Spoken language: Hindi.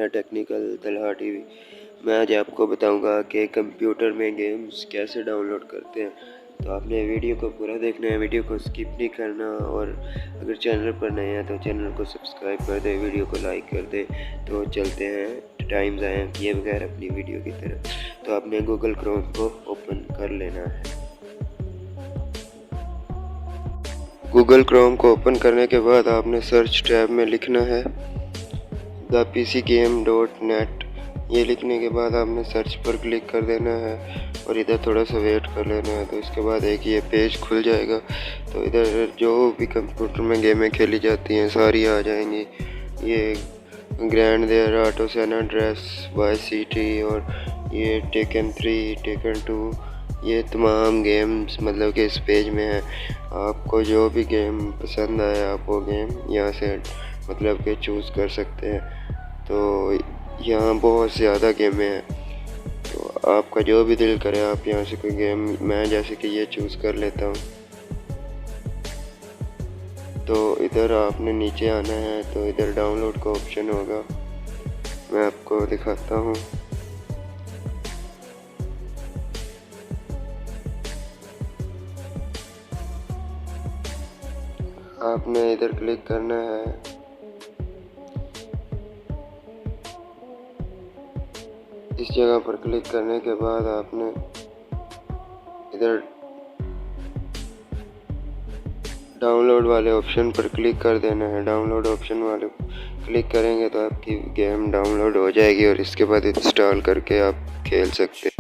है टेक्निकल तलहा टीवी। मैं आज आपको बताऊंगा कि कंप्यूटर में गेम्स कैसे डाउनलोड करते हैं। तो आपने वीडियो को पूरा देखना है, वीडियो को स्किप नहीं करना, और अगर चैनल पर नए हैं तो चैनल को सब्सक्राइब कर दे, वीडियो को लाइक कर दे। तो चलते हैं टाइम ज़ाया किए बगैर अपनी वीडियो की तरफ। तो आपने गूगल क्रोम को ओपन कर लेना है। गूगल क्रोम को ओपन करने के बाद आपने सर्च टैब में लिखना है thepcgame.net। ये लिखने के बाद आपने सर्च पर क्लिक कर देना है और इधर थोड़ा सा वेट कर लेना है। तो इसके बाद एक ये पेज खुल जाएगा। तो इधर जो भी कंप्यूटर में गेमें खेली जाती हैं सारी आ जाएंगी। ये ग्रैंड देयर Auto San Andreas, Vice City, और ये टेकन 3, टेकन 2, ये तमाम गेम्स मतलब कि इस पेज में है। आपको जो भी गेम पसंद आए आप वो गेम यहाँ से मतलब कि चूज़ कर सकते हैं। तो यहाँ बहुत ज़्यादा गेमें हैं, तो आपका जो भी दिल करे आप यहाँ से कोई गेम, मैं जैसे कि ये चूज़ कर लेता हूँ। तो इधर आपने नीचे आना है, तो इधर डाउनलोड का ऑप्शन होगा, मैं आपको दिखाता हूँ। आपने इधर क्लिक करना है। इस जगह पर क्लिक करने के बाद आपने इधर डाउनलोड वाले ऑप्शन पर क्लिक कर देना है। डाउनलोड ऑप्शन वाले क्लिक करेंगे तो आपकी गेम डाउनलोड हो जाएगी और इसके बाद इंस्टॉल करके आप खेल सकते हैं।